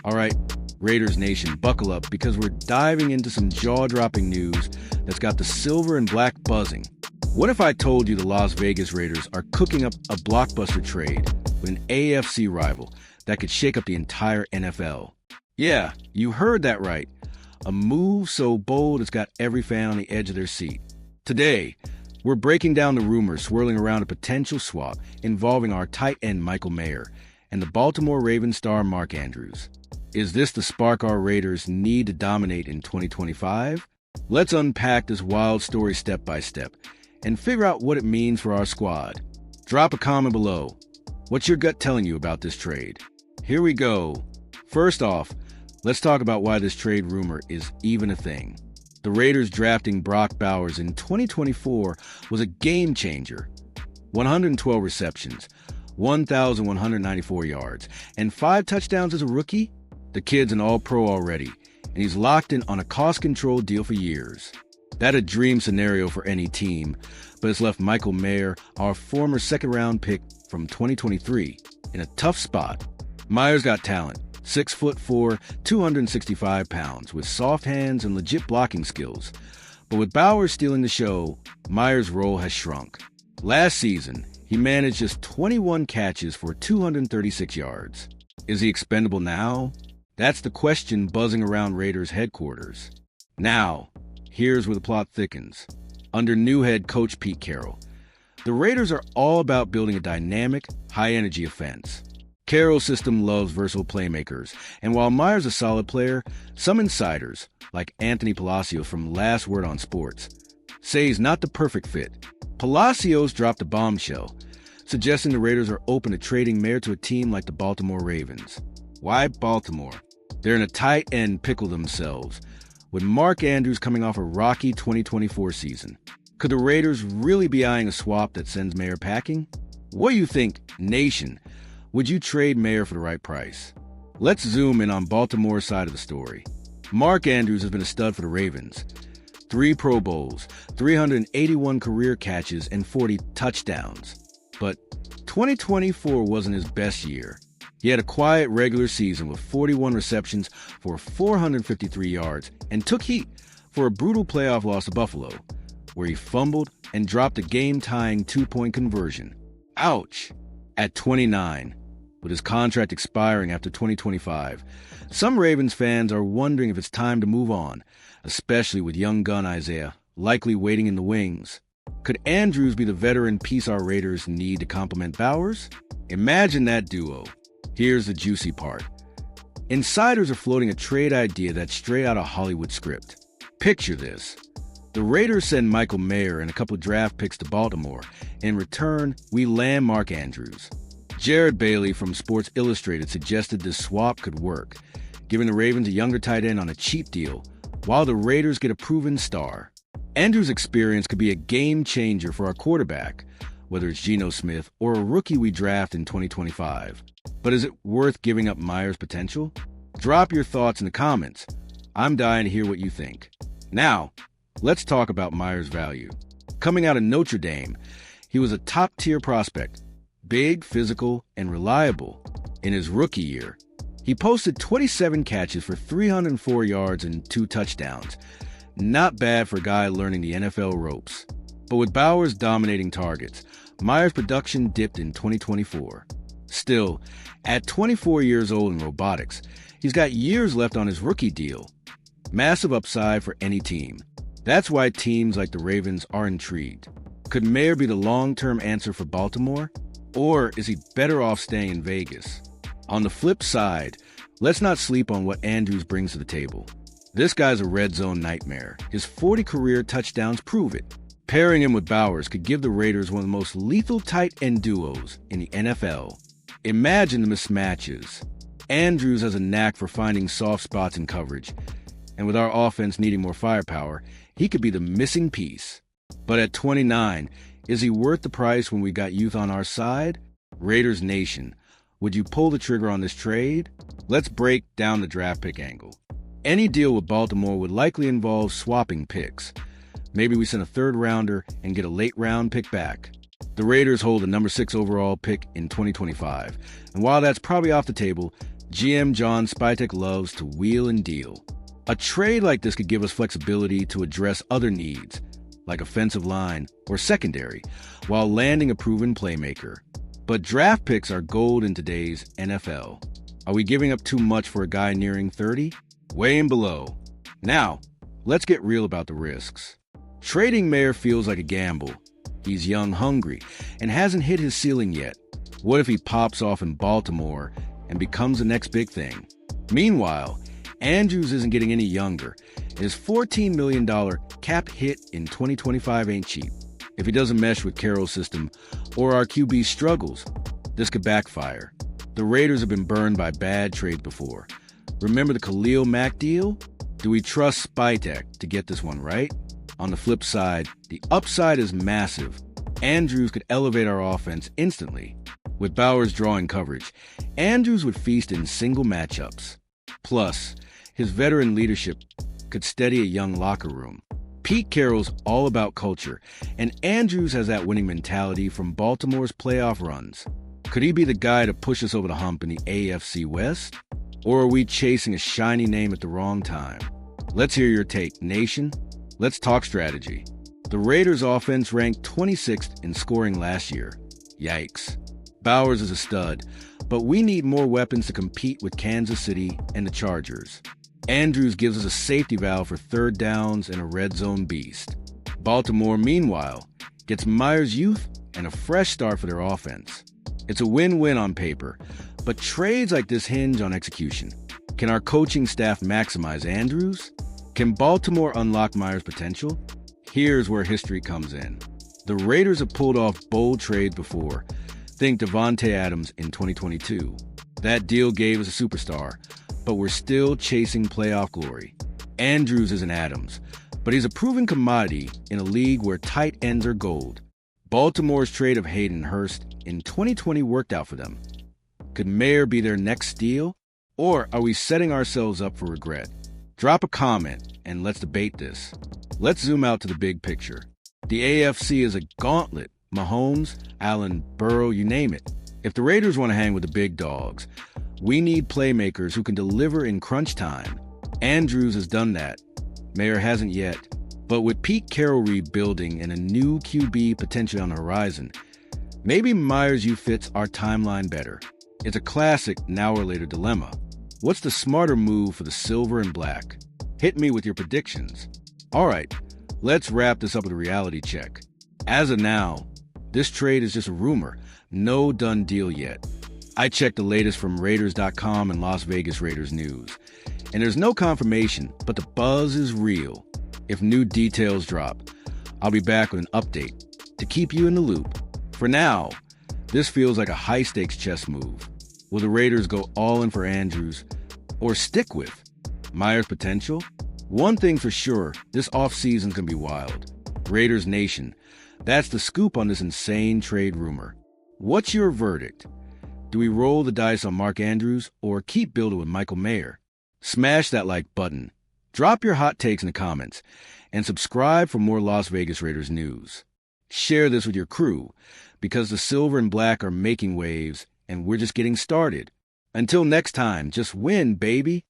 All right, Raiders Nation, buckle up because we're diving into some jaw-dropping news that's got the silver and black buzzing. What if I told you the Las Vegas Raiders are cooking up a blockbuster trade with an AFC rival that could shake up the entire NFL? Yeah, you heard that right. A move so bold it's got every fan on the edge of their seat. Today, we're breaking down the rumors swirling around a potential swap involving our tight end Michael Mayer and the Baltimore Ravens star Mark Andrews. Is this the spark our Raiders need to dominate in 2025? Let's unpack this wild story step by step and figure out what it means for our squad. Drop a comment below. What's your gut telling you about this trade? Here we go. First off, let's talk about why this trade rumor is even a thing. The Raiders drafting Brock Bowers in 2024 was a game changer. 112 receptions, 1,194 yards, and 5 touchdowns as a rookie? The kid's an all-pro already, and he's locked in on a cost-controlled deal for years. That's a dream scenario for any team, but it's left Michael Mayer, our former second-round pick from 2023, in a tough spot. Mayer's got talent, 6'4", 265 pounds, with soft hands and legit blocking skills. But with Bowers stealing the show, Mayer's role has shrunk. Last season, he managed just 21 catches for 236 yards. Is he expendable now? That's the question buzzing around Raiders headquarters. Now, here's where the plot thickens. Under new head coach Pete Carroll, the Raiders are all about building a dynamic, high-energy offense. Carroll's system loves versatile playmakers, and while Mayer's a solid player, some insiders, like Anthony Palacios from Last Word on Sports, say he's not the perfect fit. Palacios dropped a bombshell, suggesting the Raiders are open to trading Mayer to a team like the Baltimore Ravens. Why Baltimore? They're in a tight end pickle themselves, with Mark Andrews coming off a rocky 2024 season. Could the Raiders really be eyeing a swap that sends Mayer packing? What do you think, Nation? Would you trade Mayer for the right price? Let's zoom in on Baltimore's side of the story. Mark Andrews has been a stud for the Ravens. 3 Pro Bowls, 381 career catches, and 40 touchdowns. But 2024 wasn't his best year. He had a quiet regular season with 41 receptions for 453 yards and took heat for a brutal playoff loss to Buffalo, where he fumbled and dropped a game-tying 2-point conversion. Ouch! At 29, with his contract expiring after 2025, some Ravens fans are wondering if it's time to move on, especially with young gun Isaiah likely waiting in the wings. Could Andrews be the veteran piece our Raiders need to complement Bowers? Imagine that duo. Here's the juicy part. Insiders are floating a trade idea that's straight out of Hollywood script. Picture this. The Raiders send Michael Mayer and a couple draft picks to Baltimore. In return, we land Mark Andrews. Jared Bailey from Sports Illustrated suggested this swap could work, giving the Ravens a younger tight end on a cheap deal, while the Raiders get a proven star. Andrews' experience could be a game changer for our quarterback, whether it's Geno Smith or a rookie we draft in 2025. But is it worth giving up Mayer's potential? Drop your thoughts in the comments. I'm dying to hear what you think. Now, let's talk about Mayer's value. Coming out of Notre Dame, he was a top-tier prospect, big, physical, and reliable. In his rookie year, he posted 27 catches for 304 yards and 2 touchdowns. Not bad for a guy learning the NFL ropes. But with Bowers dominating targets, Mayer's production dipped in 2024. Still, at 24 years old in robotics, he's got years left on his rookie deal. Massive upside for any team. That's why teams like the Ravens are intrigued. Could Mayer be the long-term answer for Baltimore? Or is he better off staying in Vegas? On the flip side, let's not sleep on what Andrews brings to the table. This guy's a red zone nightmare. His 40 career touchdowns prove it. Pairing him with Bowers could give the Raiders one of the most lethal tight end duos in the NFL. Imagine the mismatches. Andrews has a knack for finding soft spots in coverage, and with our offense needing more firepower, he could be the missing piece. But at 29, is he worth the price when we got youth on our side? Raiders Nation, would you pull the trigger on this trade? Let's break down the draft pick angle. Any deal with Baltimore would likely involve swapping picks. Maybe we send a 3rd rounder and get a late round pick back. The Raiders hold the number 6 overall pick in 2025, and while that's probably off the table, GM John Spytek loves to wheel and deal. A trade like this could give us flexibility to address other needs, like offensive line or secondary, while landing a proven playmaker. But draft picks are gold in today's NFL. Are we giving up too much for a guy nearing 30? Weigh in below. Now, let's get real about the risks. Trading Mayer feels like a gamble. He's young, hungry, and hasn't hit his ceiling yet. What if he pops off in Baltimore and becomes the next big thing? Meanwhile, Andrews isn't getting any younger. His $14 million cap hit in 2025 ain't cheap. If he doesn't mesh with Carroll's system or our QB struggles, this could backfire. The Raiders have been burned by bad trades before. Remember the Khalil Mack deal? Do we trust Spytek to get this one right? On the flip side, the upside is massive. Andrews could elevate our offense instantly. With Bowers drawing coverage, Andrews would feast in single matchups. Plus, his veteran leadership could steady a young locker room. Pete Carroll's all about culture, and Andrews has that winning mentality from Baltimore's playoff runs. Could he be the guy to push us over the hump in the AFC West? Or are we chasing a shiny name at the wrong time? Let's hear your take, nation. Let's talk strategy. The Raiders' offense ranked 26th in scoring last year. Yikes. Bowers is a stud, but we need more weapons to compete with Kansas City and the Chargers. Andrews gives us a safety valve for third downs and a red zone beast. Baltimore, meanwhile, gets Myers' youth and a fresh start for their offense. It's a win-win on paper, but trades like this hinge on execution. Can our coaching staff maximize Andrews? Can Baltimore unlock Myers' potential? Here's where history comes in. The Raiders have pulled off bold trades before. Think Devontae Adams in 2022. That deal gave us a superstar, but we're still chasing playoff glory. Andrews isn't Adams, but he's a proven commodity in a league where tight ends are gold. Baltimore's trade of Hayden Hurst in 2020 worked out for them. Could Mayer be their next steal? Or are we setting ourselves up for regret? Drop a comment and let's debate this. Let's zoom out to the big picture. The AFC is a gauntlet. Mahomes, Allen, Burrow, you name it. If the Raiders want to hang with the big dogs, we need playmakers who can deliver in crunch time. Andrews has done that. Mayer hasn't yet. But with Pete Carroll rebuilding and a new QB potentially on the horizon, maybe Myers' U fits our timeline better. It's a classic now or later dilemma. What's the smarter move for the silver and black? Hit me with your predictions. All right, let's wrap this up with a reality check. As of now, this trade is just a rumor, no done deal yet. I checked the latest from Raiders.com and Las Vegas Raiders news, and there's no confirmation, but the buzz is real. If new details drop, I'll be back with an update to keep you in the loop. For now, this feels like a high-stakes chess move. Will the Raiders go all in for Andrews or stick with Myers' potential? One thing for sure, this offseason's gonna be wild. Raiders Nation, that's the scoop on this insane trade rumor. What's your verdict? Do we roll the dice on Mark Andrews or keep building with Michael Mayer? Smash that like button. Drop your hot takes in the comments and subscribe for more Las Vegas Raiders news. Share this with your crew because the silver and black are making waves and we're just getting started. Until next time, just win, baby.